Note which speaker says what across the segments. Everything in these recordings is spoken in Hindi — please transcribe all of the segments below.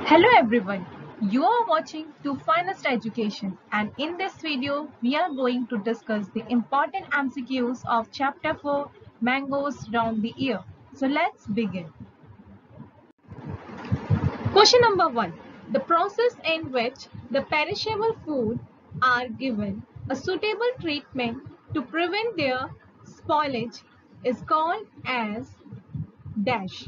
Speaker 1: Hello everyone, you are watching To Finest Education, and in this video we are going to discuss the important MCQs of Chapter 4 Mangoes Round the Year. So let's begin. Question number 1. The process in which the perishable food are given a suitable treatment to prevent their spoilage is called as dash.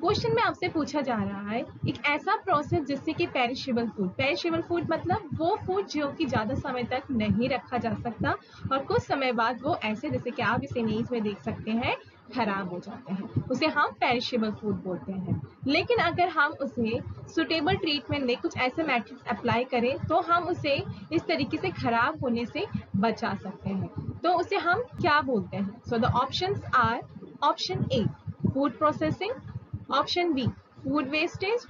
Speaker 1: Question में आपसे पूछा जा रहा है एक ऐसा प्रोसेस जिससे कि पेरिशेबल फूड मतलब वो फूड जो कि ज्यादा समय तक नहीं रखा जा सकता और कुछ समय बाद वो ऐसे जैसे कि आप इस इमेज में देख सकते हैं खराब हो जाते हैं, उसे हम पेरिशेबल फूड बोलते हैं। लेकिन अगर हम उसे सुटेबल ट्रीटमेंट दें, कुछ ऐसे मेथड्स अप्लाई करें तो हम उसे इस तरीके से खराब होने से बचा सकते हैं। तो उसे हम क्या बोलते हैं? So the options are option A food processing, option B food wastage,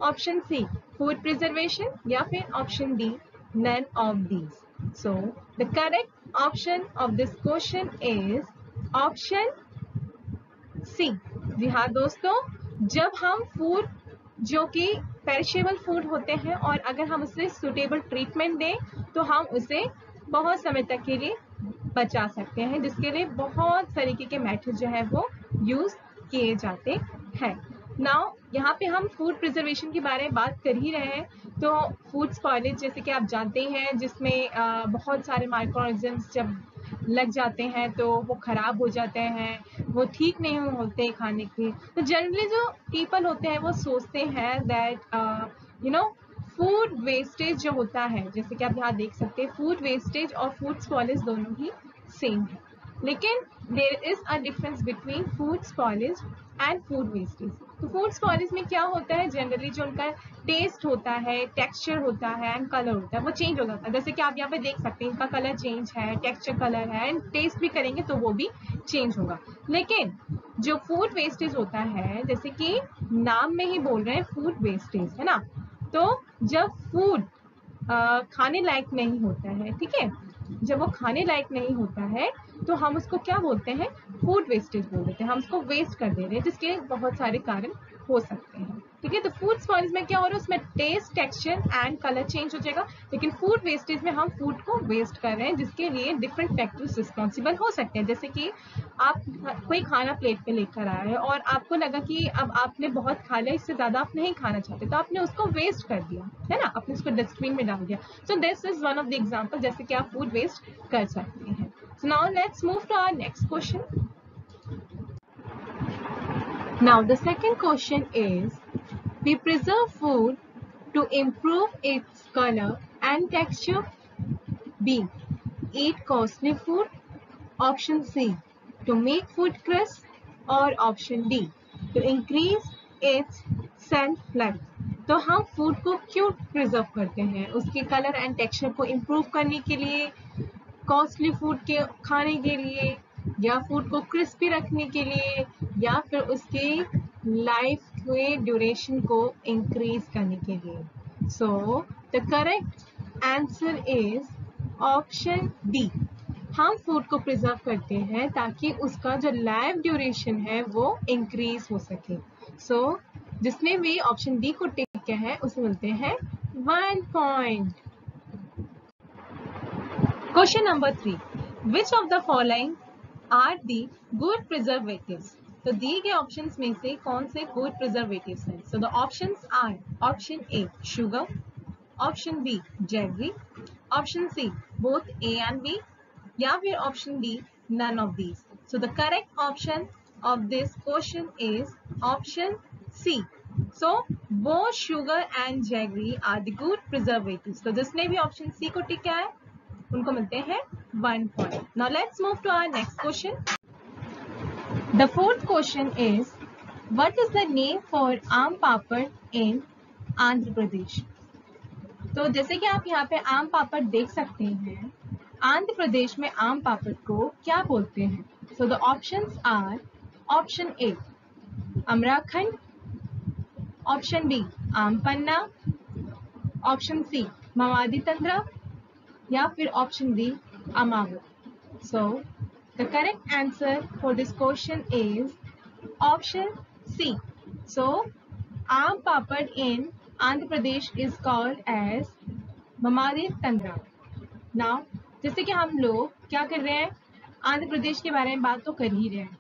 Speaker 1: option C food preservation या फिर option D none of these. So the correct option of this question is option C. जी हाँ दोस्तों, जब हम फूड जो कि पेरिशेबल फूड होते हैं और अगर हम उसे सुटेबल ट्रीटमेंट दें तो हम उसे बहुत समय तक के लिए बचा सकते हैं, जिसके लिए बहुत तरीके के मेथड जो है वो यूज किए जाते हैं। नाउ यहाँ पे हम फूड प्रिजर्वेशन के बारे में बात कर ही रहे हैं, तो फूड स्पॉइलेज जैसे कि आप जानते हैं जिसमें बहुत सारे माइक्रोऑर्गेनिजम्स जब लग जाते हैं तो वो खराब हो जाते हैं, वो ठीक नहीं होते खाने के। तो जनरली जो पीपल होते हैं वो सोचते हैं दैट फूड वेस्टेज जो होता है, जैसे कि आप यहाँ देख सकते हैं फूड वेस्टेज और फूड स्पॉइलेज दोनों ही सेम है, लेकिन there is a difference between food spoilage and food wastage. तो फूड स्पॉइलेज में क्या होता है, जनरली जो उनका टेस्ट होता है, टेक्सचर होता है एंड कलर होता है वो चेंज हो जाता है। जैसे कि आप यहाँ पे देख सकते हैं इनका कलर चेंज है, टेक्सचर कलर है एंड टेस्ट भी करेंगे तो वो भी चेंज होगा। लेकिन जो फूड वेस्टेज होता है, जैसे कि नाम में ही बोल रहे हैं फूड वेस्टेज है ना, तो जब फूड खाने लायक नहीं होता है, ठीक है, जब वो खाने लायक नहीं होता है तो हम उसको क्या बोलते हैं? फूड वेस्टेज बोल देते हैं, हम उसको वेस्ट कर दे रहे हैं, जिसके बहुत सारे कारण हो सकते हैं। ठीक है, तो फूड स्पॉइलेज में क्या हो रहा है, उसमें taste, texture and colour change हो जाएगा, लेकिन फूड वेस्टेज में हम फूड को वेस्ट कर रहे हैं, जिसके लिए डिफरेंट फैक्टर्स रिस्पॉन्सिबल हो सकते हैं। जैसे कि आप कोई खाना प्लेट पे लेकर आए और आपको लगा कि अब आपने बहुत खा लिया, इससे ज्यादा आप नहीं खाना चाहते, तो आपने उसको वेस्ट कर दिया है ना, आपने उसको डस्टबिन में डाल दिया। So this is one of the example जैसे कि आप फूड वेस्ट कर सकते हैं। So now let's move to our next question. Now the second question is, we preserve food to improve its color and texture. B. Eat costly food. Option C. To make food crisp. Or option D. To increase its shelf life. तो हम फूड को क्यों प्रिजर्व करते हैं? उसके कलर एंड टेक्सचर को इम्प्रूव करने के लिए, कॉस्टली फूड के खाने के लिए, या फूड को क्रिस्पी रखने के लिए, या फिर उसके लाइफ के ड्यूरेशन को इंक्रीज करने के लिए। सो the correct answer is option D. हम फूड को प्रिजर्व करते हैं ताकि उसका जो लाइफ ड्यूरेशन है वो इंक्रीज हो सके। सो जिसने भी ऑप्शन डी को टिक किया है उसे मिलते हैं 1 point. Question number 3. Which of the following are the good preservatives? तो दिए गए ऑप्शंस में से कौन से गुड प्रिजर्वेटिव्स हैं? So the options are option A sugar, option B jaggery, option C both A and B, या फिर option D none of these. So the correct option of this question is option C. So both sugar and jaggery are the good preservatives. तो जिसने भी ऑप्शन सी को टिक किया है उनको मिलते हैं 1 point. Now let's move to our next question. The fourth question is, what is the name for aam papad इन आंध्र प्रदेश? तो जैसे कि आप यहाँ पे आम पापड़ देख सकते हैं, आंध्र प्रदेश में आम पापड़ को क्या बोलते हैं? So the options are option A अमराखंड, option B aam panna, option C मवादी तंद्रा, या फिर ऑप्शन डी अमावत। So the correct answer for this question is option C. So aam papad in Andhra Pradesh is called as Mamadi Tandra. Now, जैसे कि हम लोग क्या कर रहे हैं, आंध्र प्रदेश के बारे में बात तो कर ही रहे हैं,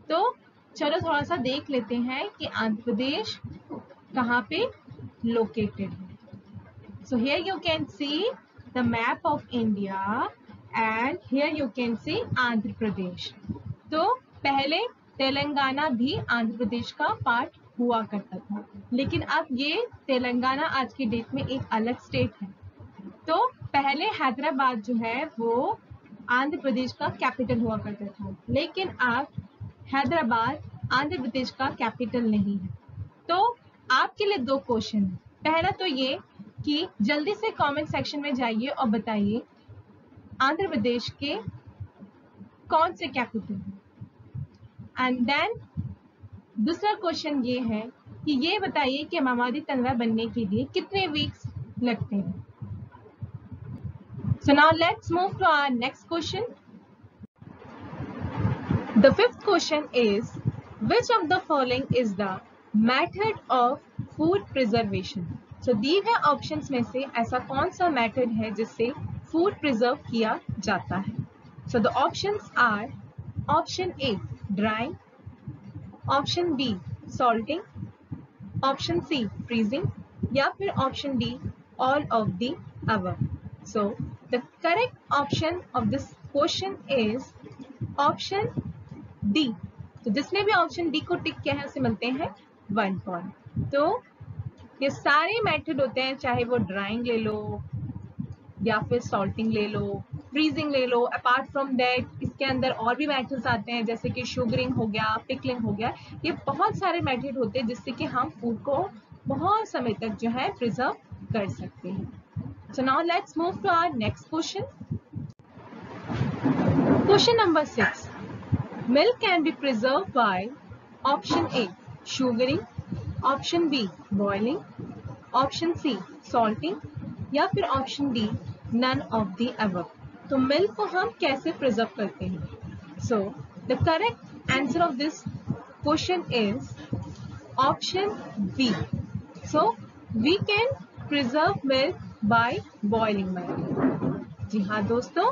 Speaker 1: तो चलो थोड़ा सा देख लेते हैं कि आंध्र प्रदेश कहाँ पे लोकेटेड है. So here you can see the map of India and here you can see Andhra Pradesh. तो पहले तेलंगाना भी आंध्र प्रदेश का पार्ट हुआ करता था, लेकिन अब ये तेलंगाना आज की डेट में एक अलग स्टेट है. तो पहले हैदराबाद जो है वो आंध्र प्रदेश का कैपिटल हुआ करता था, लेकिन अब हैदराबाद आंध्र प्रदेश का कैपिटल नहीं है. तो आपके लिए दो क्वेश्चन है. पहला तो ये कि जल्दी से कमेंट सेक्शन में जाइए और बताइए आंध्र प्रदेश के कौन से कैपिटल है. एंड देन दूसरा क्वेश्चन ये है कि ये बताइए कि मामादी तंद्रा बनने के लिए कितने वीक्स लगते हैं. So now let's move to our next question. The fifth question is, which of the following is the method of food preservation? So दिए गए ऑप्शंस में से ऐसा कौन सा मेथड है जिससे फूड प्रिजर्व किया जाता है. So the options are option A drying, option B salting, option C freezing या फिर option D all of the above. So the correct option of this question is option D. तो जिसने भी ऑप्शन डी को टिक किया है उसे मिलते हैं 1 पॉइंट. तो ये सारे मेथड होते हैं, चाहे वो ड्राइंग ले लो या फिर सॉल्टिंग ले लो, फ्रीजिंग ले लो. अपार्ट फ्रॉम दैट इसके अंदर और भी मेथड्स आते हैं, जैसे कि शुगरिंग हो गया, पिकलिंग हो गया. ये बहुत सारे मेथड होते हैं जिससे कि हम फूड को बहुत समय तक जो है प्रिजर्व कर सकते हैं. So now let's move to our next question. Question number 6. Milk can be preserved by option A sugaring, option B boiling, option C salting या फिर option D none of the above. तो मिल्क को हम कैसे प्रिजर्व करते हैं? So the correct answer of this question is option B. So we can preserve milk by boiling method. जी हाँ दोस्तों,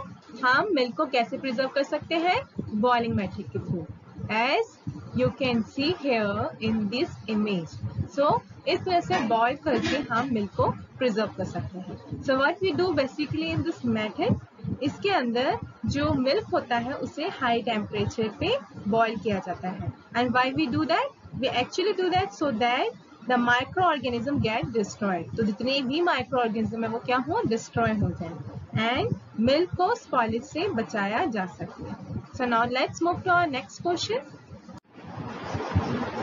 Speaker 1: हम मिल्क को कैसे प्रिजर्व कर सकते हैं? बॉइलिंग मेथड के through, as you can see here in this image. So इस तरह से बॉइल करके हम मिल्क को प्रिजर्व कर सकते हैं. So what we do basically in this method, इसके अंदर जो मिल्क होता है उसे हाई टेम्परेचर पे बॉइल किया जाता है. And why we do that? We actually do that so that the micro organism get destroyed. तो जितने भी माइक्रो ऑर्गेनिज्म है वो क्या हो, डिस्ट्रॉय हो जाए एंड मिल्क को स्पॉइलेज से बचाया जा सके. So now let's move to our next question.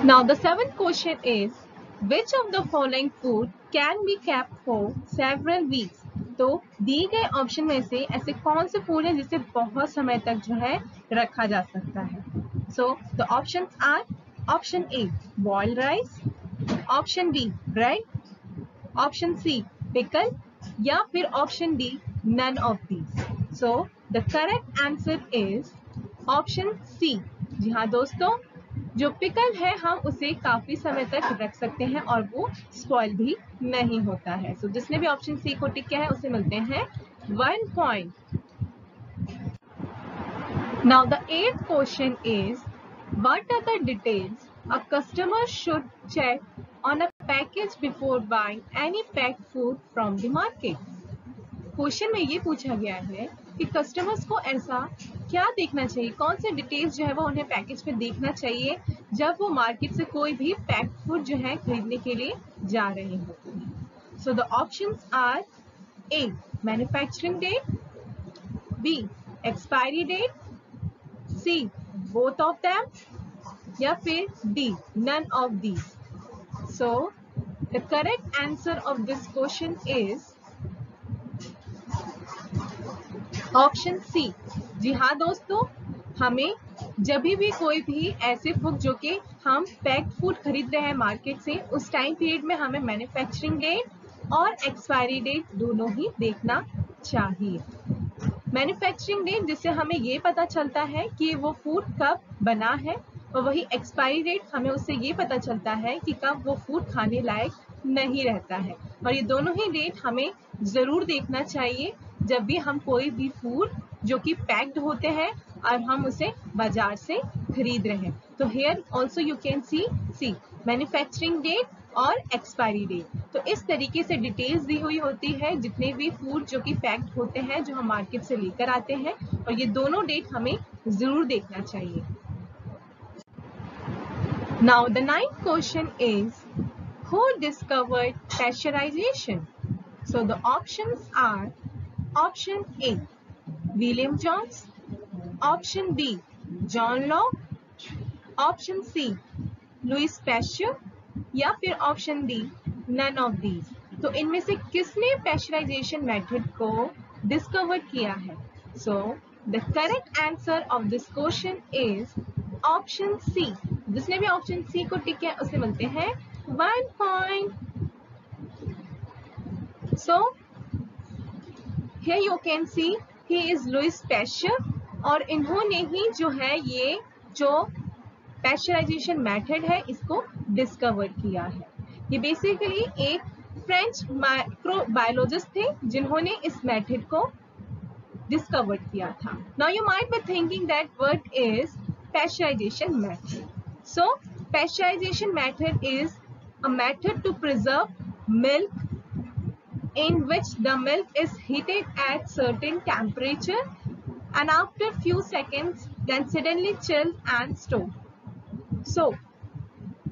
Speaker 1: Now the seventh question is, which of the following food can be kept for several weeks? तो दिए गए ऑप्शन में से ऐसे कौन से फूड है जिसे बहुत समय तक जो है रखा जा सकता है? So the options are option A boiled rice, option B bread, option C pickle या फिर option D none of these. So the correct answer is option C. जी हाँ दोस्तों, जो पिकल है हम उसे काफी समय तक रख सकते हैं और वो स्पॉइल भी नहीं होता है. सो जिसने भी ऑप्शन सी को टिक किया है उसे मिलते हैं 1 point. Now the 8th question is, what are the details a customer should check on a package before buying any packed food from the market? Question में ये पूछा गया है कि कस्टमर्स को ऐसा क्या देखना चाहिए, कौन से डिटेल्स जो है वो उन्हें पैकेज पे देखना चाहिए जब वो मार्केट से कोई भी पैक्ड फूड जो है खरीदने के लिए जा रहे होते हैं. So the options are A manufacturing date, B expiry date, C both of them या फिर D none of these. So the correct answer of this question is option C. जी हाँ दोस्तों, हमें जब भी कोई भी ऐसे फूड जो कि हम पैक्ड फूड खरीद रहे हैं मार्केट से, उस टाइम पीरियड में हमें मैन्युफैक्चरिंग डेट और एक्सपायरी डेट दोनों ही देखना चाहिए. मैन्युफैक्चरिंग डेट जिससे हमें ये पता चलता है कि वो फूड कब बना है, और वही एक्सपायरी डेट हमें उससे ये पता चलता है कि कब वो फूड खाने लायक नहीं रहता है। और ये दोनों ही डेट हमें ज़रूर देखना चाहिए जब भी हम कोई भी फूड जो कि पैक्ड होते हैं और हम उसे बाजार से खरीद रहे हैं। तो here also you can see manufacturing date और एक्सपायरी डेट। तो इस तरीके से डिटेल्स दी हुई होती है जितने भी फूड जो कि पैक्ड होते हैं जो हम मार्केट से लेकर आते हैं, और ये दोनों डेट हमें ज़रूर देखना चाहिए। Now the ninth question is, who discovered pasteurization? So the options are option A, William Jones, option B, John Locke, option C, Louis Pasteur या फिर option D none of these। तो इनमें से किसने पेस्चराइजेशन मेथड को डिस्कवर किया है? So the correct answer of this question is option C. जिसने भी ऑप्शन सी को टिक किया उसे मिलते हैं 1 point. So here you can see he is Louis Pasteur, और इन्होंने ही जो है ये जो पेस्चराइजेशन मेथड है इसको डिस्कवर किया है। ये बेसिकली एक फ्रेंच माइक्रोबायोलॉजिस्ट थे जिन्होंने इस मेथड को डिस्कवर किया था। Now you might be thinking that what is pasteurization method? So pasteurization method is a method to preserve milk in which the milk is heated at certain temperature and after few seconds then suddenly chilled and stored. So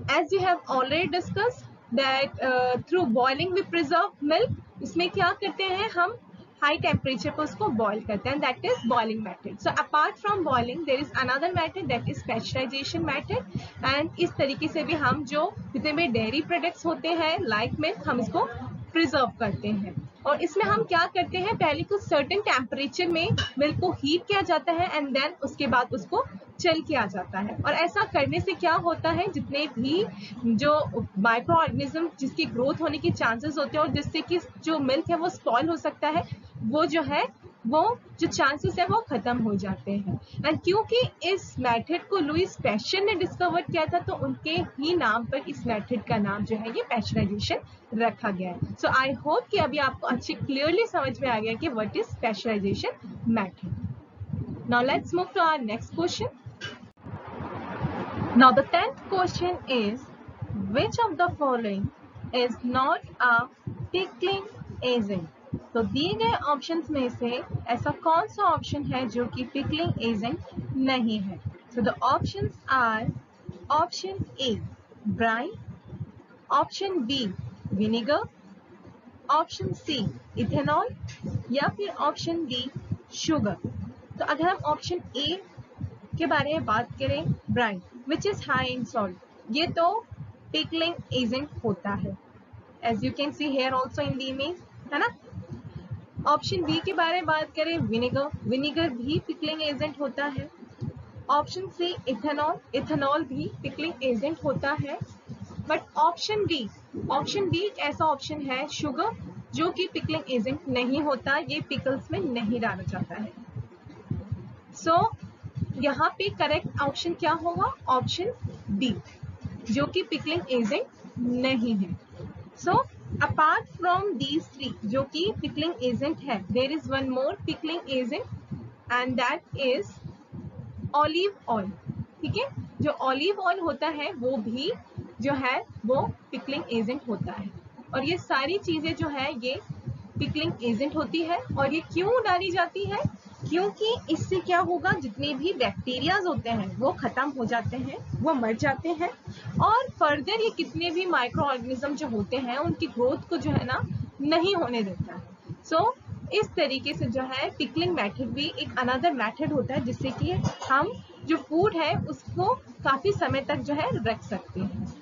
Speaker 1: as we have already discussed that through boiling we preserve milk, इसमें क्या करते हैं हम हाई टेम्परेचर पर उसको बॉईल करते हैं, that is boiling method. So apart from boiling there is another method that is pasteurisation method. And इस तरीके से भी हम जो जितने भी डेयरी प्रोडक्ट्स होते हैं लाइक मिल्क हम इसको प्रिजर्व करते हैं। और इसमें हम क्या करते हैं, पहले कुछ सर्टेन टेम्परेचर में मिल्क को हीट किया जाता है एंड देन उसके बाद उसको चिल किया जाता है। और ऐसा करने से क्या होता है, जितने भी जो माइक्रो ऑर्गेनिज्म जिसकी ग्रोथ होने के चांसेस होते हैं और जिससे कि जो मिल्क है वो स्पॉइल हो सकता है, वो जो है वो जो चांसेस है वो खत्म हो जाते हैं। एंड क्योंकि इस मेथड को लुइस पैस्चर ने डिस्कवर किया था तो उनके ही नाम पर इस मेथड का नाम जो है ये पेस्चराइजेशन रखा गया है। सो आई होप कि अभी आपको अच्छी क्लियरली समझ में आ गया कि what is pasteurisation method. Now let's move to our next question. Now the 10th question is, which of the following is not a pickling agent? तो दिए गए ऑप्शंस में से ऐसा कौन सा ऑप्शन है जो कि पिकलिंग एजेंट नहीं है? So the options are option A, brine, option B, vinegar, option C, ethanol या फिर ऑप्शन D, sugar। तो अगर हम ऑप्शन A के बारे में बात करें, brine which is high in salt, ये तो पिकलिंग एजेंट होता है, as you can see here also in the image, है ना। ऑप्शन बी के बारे में बात करें, विनेगर, विनेगर भी पिकलिंग एजेंट होता है। ऑप्शन सी, इथेनॉल, इथेनॉल भी पिकलिंग एजेंट होता है। बट ऑप्शन डी एक ऐसा ऑप्शन है, शुगर, जो कि पिकलिंग एजेंट नहीं होता, ये पिकल्स में नहीं डाला जाता है। सो यहाँ पे करेक्ट ऑप्शन क्या होगा, ऑप्शन डी, जो कि पिकलिंग एजेंट नहीं है। So apart from these three जो कि पिकलिंग एजेंट है, there is one more pickling agent and that is olive oil. ठीक है, जो ऑलिव ऑयल होता है वो भी जो है वो पिकलिंग एजेंट होता है। और ये सारी चीजें जो है ये पिकलिंग एजेंट होती है। और ये क्यों डाली जाती है, क्योंकि इससे क्या होगा, जितने भी बैक्टीरियाज होते हैं वो खत्म हो जाते हैं, वो मर जाते हैं, और फर्दर ये कितने भी माइक्रो ऑर्गेनिज्म जो होते हैं उनकी ग्रोथ को जो है ना नहीं होने देता है। सो इस तरीके से जो है पिकलिंग मेथड भी एक अनदर मेथड होता है जिससे कि हम जो फूड है उसको काफी समय तक जो है रख सकते हैं।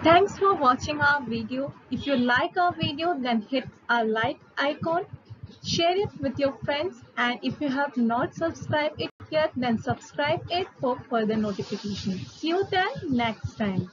Speaker 1: Thanks for watching our video. If you like our video, then hit our like icon, share it with your friends, and if you have not subscribed it yet, then subscribe it for further notifications. See you then next time.